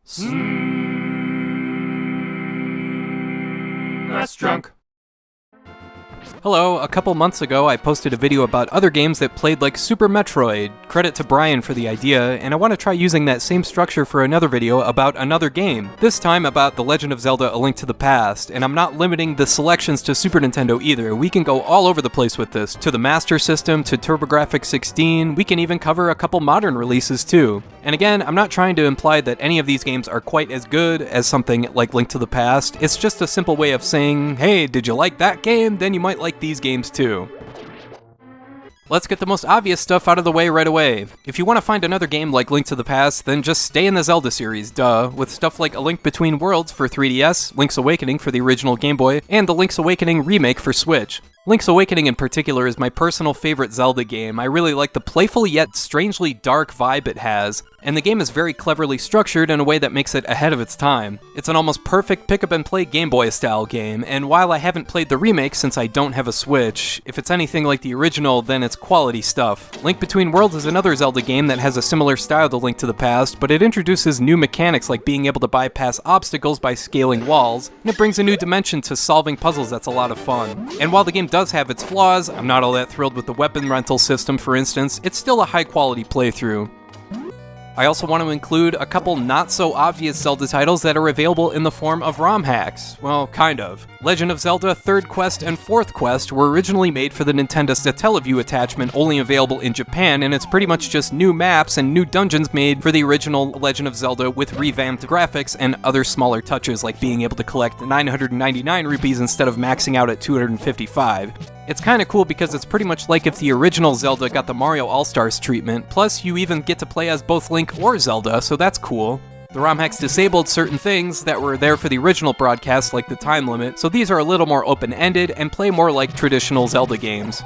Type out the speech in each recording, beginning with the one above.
Less drunk. Hello, a couple months ago I posted a video about other games that played like Super Metroid. Credit to Brian for the idea, and I want to try using that same structure for another video about another game. This time about The Legend of Zelda: A Link to the Past, and I'm not limiting the selections to Super Nintendo either. We can go all over the place with this, to the Master System, to TurboGrafx 16, we can even cover a couple modern releases too. And again, I'm not trying to imply that any of these games are quite as good as something like Link to the Past. It's just a simple way of saying, hey, did you like that game? Then you might like these games too. Let's get the most obvious stuff out of the way right away. If you want to find another game like Link to the Past, then just stay in the Zelda series, duh, with stuff like A Link Between Worlds for 3DS, Link's Awakening for the original Game Boy, and the Link's Awakening remake for Switch. Link's Awakening in particular is my personal favorite Zelda game. I really like the playful yet strangely dark vibe it has, and the game is very cleverly structured in a way that makes it ahead of its time. It's an almost perfect pick-up-and-play Game Boy style game, and while I haven't played the remake since I don't have a Switch, if it's anything like the original, then it's quality stuff. Link Between Worlds is another Zelda game that has a similar style to Link to the Past, but it introduces new mechanics like being able to bypass obstacles by scaling walls, and it brings a new dimension to solving puzzles that's a lot of fun. And while the game does have its flaws, I'm not all that thrilled with the weapon rental system for instance, it's still a high quality playthrough. I also want to include a couple not-so-obvious Zelda titles that are available in the form of ROM hacks. Well, kind of. Legend of Zelda 3rd Quest and 4th Quest were originally made for the Nintendo Satellaview attachment, only available in Japan, and it's pretty much just new maps and new dungeons made for the original Legend of Zelda with revamped graphics and other smaller touches like being able to collect 999 rupees instead of maxing out at 255. It's kinda cool because it's pretty much like if the original Zelda got the Mario All-Stars treatment, plus you even get to play as both Link or Zelda, so that's cool. The ROM hacks disabled certain things that were there for the original broadcast, like the time limit, so these are a little more open-ended and play more like traditional Zelda games.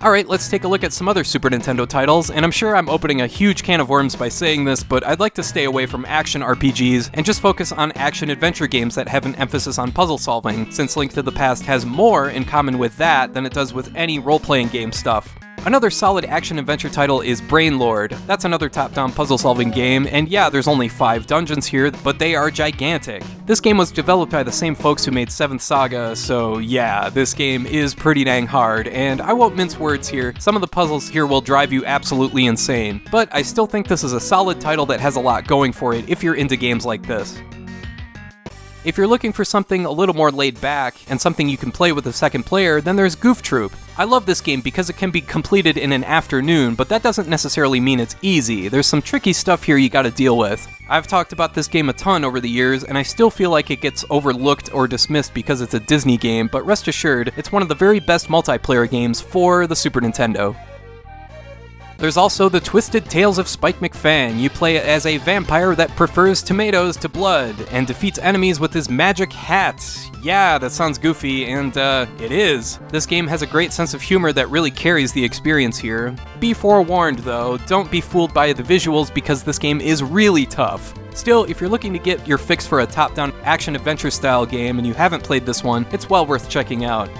Alright, let's take a look at some other Super Nintendo titles, and I'm sure I'm opening a huge can of worms by saying this, but I'd like to stay away from action RPGs and just focus on action-adventure games that have an emphasis on puzzle solving, since Link to the Past has more in common with that than it does with any role-playing game stuff. Another solid action-adventure title is Brain Lord. That's another top-down puzzle-solving game, and yeah, there's only 5 dungeons here, but they are gigantic. This game was developed by the same folks who made 7th Saga, so yeah, this game is pretty dang hard, and I won't mince words here, some of the puzzles here will drive you absolutely insane, but I still think this is a solid title that has a lot going for it if you're into games like this. If you're looking for something a little more laid back, and something you can play with a second player, then there's Goof Troop. I love this game because it can be completed in an afternoon, but that doesn't necessarily mean it's easy. There's some tricky stuff here you gotta deal with. I've talked about this game a ton over the years, and I still feel like it gets overlooked or dismissed because it's a Disney game, but rest assured, it's one of the very best multiplayer games for the Super Nintendo. There's also the Twisted Tales of Spike McFang. You play as a vampire that prefers tomatoes to blood, and defeats enemies with his magic hat. Yeah, that sounds goofy, and it is. This game has a great sense of humor that really carries the experience here. Be forewarned though, don't be fooled by the visuals because this game is really tough. Still, if you're looking to get your fix for a top-down action-adventure style game and you haven't played this one, it's well worth checking out.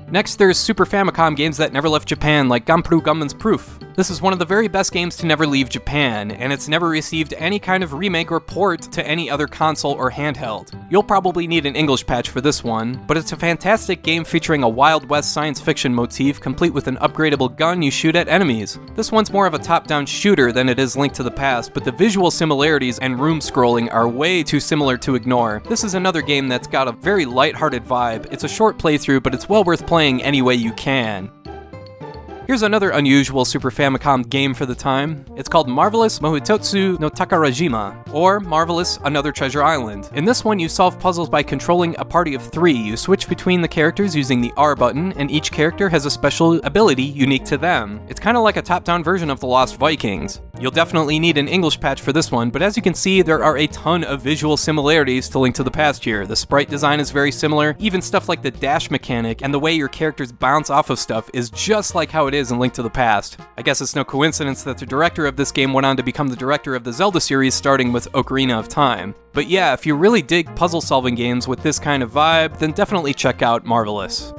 Next, there's Super Famicom games that never left Japan, like Ganpuru Gunman's Proof. This is one of the very best games to never leave Japan, and it's never received any kind of remake or port to any other console or handheld. You'll probably need an English patch for this one, but it's a fantastic game featuring a Wild West science fiction motif complete with an upgradable gun you shoot at enemies. This one's more of a top-down shooter than it is Link to the Past, but the visual similarities and room scrolling are way too similar to ignore. This is another game that's got a very light-hearted vibe. It's a short playthrough, but it's well worth playing any way you can. Here's another unusual Super Famicom game for the time. It's called Marvelous Mouhitotsu no Takarajima, or Marvelous Another Treasure Island. In this one, you solve puzzles by controlling a party of 3. You switch between the characters using the R button, and each character has a special ability unique to them. It's kind of like a top-down version of The Lost Vikings. You'll definitely need an English patch for this one, but as you can see, there are a ton of visual similarities to Link to the Past here. The sprite design is very similar, even stuff like the dash mechanic and the way your characters bounce off of stuff is just like how it is in Link to the Past. I guess it's no coincidence that the director of this game went on to become the director of the Zelda series, starting with Ocarina of Time. But yeah, if you really dig puzzle-solving games with this kind of vibe, then definitely check out Marvelous.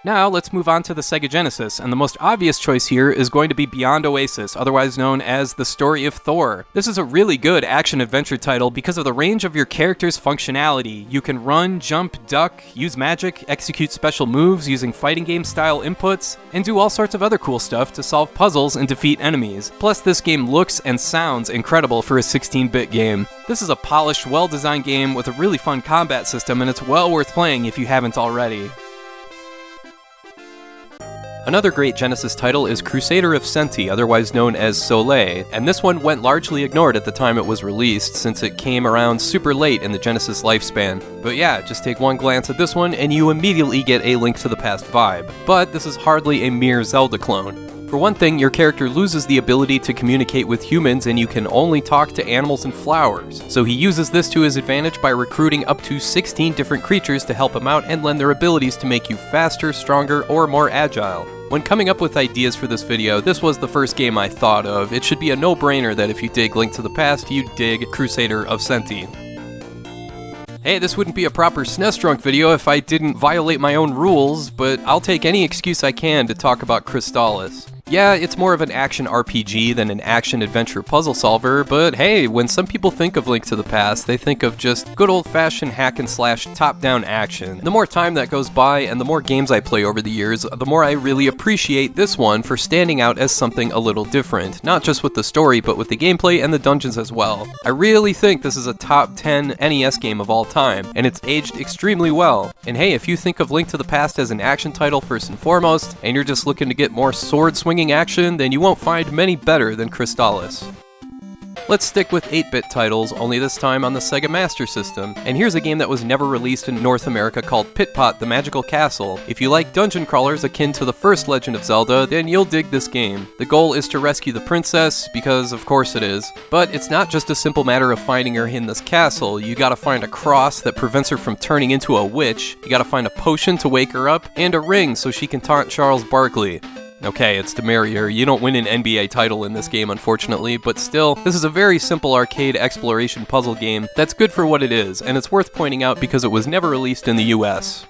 Now, let's move on to the Sega Genesis, and the most obvious choice here is going to be Beyond Oasis, otherwise known as The Story of Thor. This is a really good action-adventure title because of the range of your character's functionality. You can run, jump, duck, use magic, execute special moves using fighting game-style inputs, and do all sorts of other cool stuff to solve puzzles and defeat enemies. Plus, this game looks and sounds incredible for a 16-bit game. This is a polished, well-designed game with a really fun combat system, and it's well worth playing if you haven't already. Another great Genesis title is Crusader of Centy, otherwise known as Soleil, and this one went largely ignored at the time it was released, since it came around super late in the Genesis lifespan. But yeah, just take one glance at this one and you immediately get a Link to the Past vibe. But this is hardly a mere Zelda clone. For one thing, your character loses the ability to communicate with humans and you can only talk to animals and flowers. So he uses this to his advantage by recruiting up to 16 different creatures to help him out and lend their abilities to make you faster, stronger, or more agile. When coming up with ideas for this video, this was the first game I thought of. It should be a no-brainer that if you dig Link to the Past, you dig Crusader of Centy. Hey, this wouldn't be a proper SNES Drunk video if I didn't violate my own rules, but I'll take any excuse I can to talk about Crystalis. Yeah, it's more of an action RPG than an action-adventure puzzle solver, but hey, when some people think of Link to the Past, they think of just good old-fashioned hack-and-slash top-down action. The more time that goes by and the more games I play over the years, the more I really appreciate this one for standing out as something a little different, not just with the story, but with the gameplay and the dungeons as well. I really think this is a top 10 NES game of all time, and it's aged extremely well. And hey, if you think of Link to the Past as an action title first and foremost, and you're just looking to get more sword-swinging action, then you won't find many better than Crystalis. Let's stick with 8-bit titles, only this time on the Sega Master System. And here's a game that was never released in North America called Pit-Pot: The Magical Castle. If you like dungeon crawlers akin to the first Legend of Zelda, then you'll dig this game. The goal is to rescue the princess, because of course it is. But it's not just a simple matter of finding her in this castle. You gotta find a cross that prevents her from turning into a witch, you gotta find a potion to wake her up, and a ring so she can taunt Charles Barkley. Okay, it's to marry her. You don't win an NBA title in this game, unfortunately, but still, this is a very simple arcade exploration puzzle game that's good for what it is, and it's worth pointing out because it was never released in the US.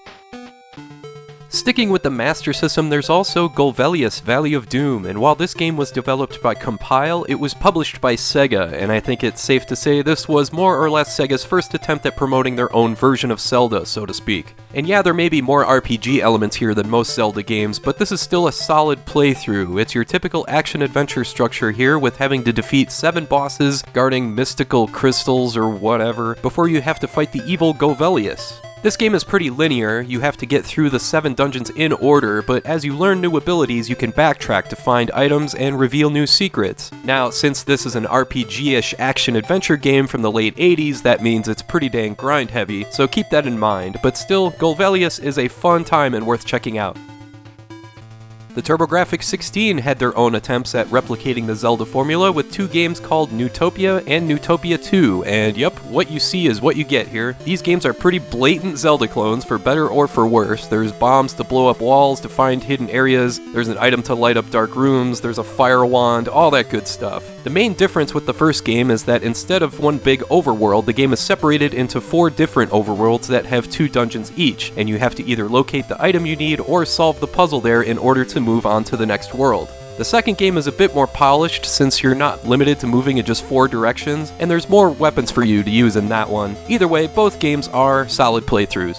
Sticking with the Master System, there's also Golvellius: Valley of Doom, and while this game was developed by Compile, it was published by Sega, and I think it's safe to say this was more or less Sega's first attempt at promoting their own version of Zelda, so to speak. And yeah, there may be more RPG elements here than most Zelda games, but this is still a solid playthrough. It's your typical action-adventure structure here, with having to defeat 7 bosses, guarding mystical crystals or whatever, before you have to fight the evil Golvellius. This game is pretty linear, you have to get through the 7 dungeons in order, but as you learn new abilities you can backtrack to find items and reveal new secrets. Now, since this is an RPG-ish action-adventure game from the late 80s, that means it's pretty dang grind-heavy, so keep that in mind, but still, Golvellius is a fun time and worth checking out. The TurboGrafx-16 had their own attempts at replicating the Zelda formula with 2 games called Neutopia and Neutopia 2, and yep, what you see is what you get here. These games are pretty blatant Zelda clones, for better or for worse. There's bombs to blow up walls to find hidden areas, there's an item to light up dark rooms, there's a fire wand, all that good stuff. The main difference with the first game is that instead of one big overworld, the game is separated into 4 different overworlds that have 2 dungeons each, and you have to either locate the item you need or solve the puzzle there in order to move on to the next world. The second game is a bit more polished since you're not limited to moving in just 4 directions, and there's more weapons for you to use in that one. Either way, both games are solid playthroughs.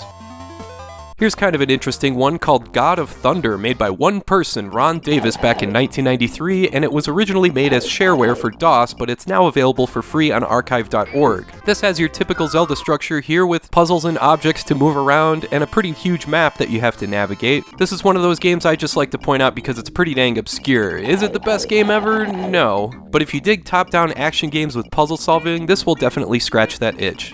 Here's kind of an interesting one called God of Thunder, made by one person, Ron Davis, back in 1993, and it was originally made as shareware for DOS, but it's now available for free on archive.org. This has your typical Zelda structure here with puzzles and objects to move around, and a pretty huge map that you have to navigate. This is one of those games I just like to point out because it's pretty dang obscure. Is it the best game ever? No. But if you dig top-down action games with puzzle solving, this will definitely scratch that itch.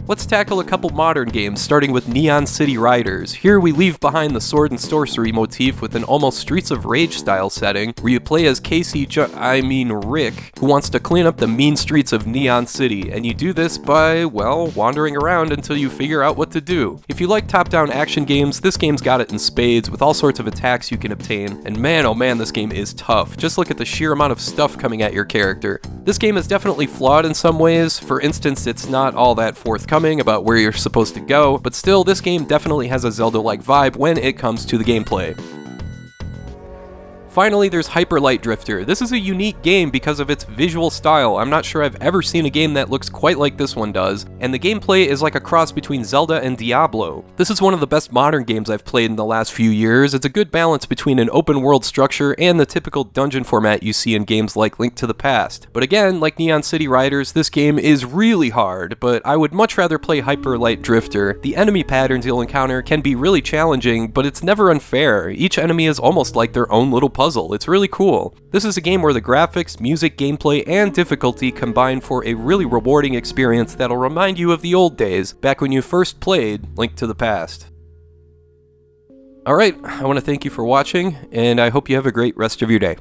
Let's tackle a couple modern games, starting with Neon City Riders. Here we leave behind the sword and sorcery motif with an almost Streets of Rage style setting, where you play as Rick, who wants to clean up the mean streets of Neon City, and you do this by, well, wandering around until you figure out what to do. If you like top-down action games, this game's got it in spades, with all sorts of attacks you can obtain, and man oh man, this game is tough. Just look at the sheer amount of stuff coming at your character. This game is definitely flawed in some ways. For instance, it's not all that forthcoming coming, about where you're supposed to go, but still, this game definitely has a Zelda-like vibe when it comes to the gameplay. Finally, there's Hyper Light Drifter. This is a unique game because of its visual style. I'm not sure I've ever seen a game that looks quite like this one does, and the gameplay is like a cross between Zelda and Diablo. This is one of the best modern games I've played in the last few years. It's a good balance between an open world structure and the typical dungeon format you see in games like Link to the Past. But again, like Neon City Riders, this game is really hard, but I would much rather play Hyper Light Drifter. The enemy patterns you'll encounter can be really challenging, but it's never unfair. Each enemy is almost like their own little puzzle. It's really cool. This is a game where the graphics, music, gameplay, and difficulty combine for a really rewarding experience that'll remind you of the old days, back when you first played Link to the Past. Alright, I want to thank you for watching, and I hope you have a great rest of your day.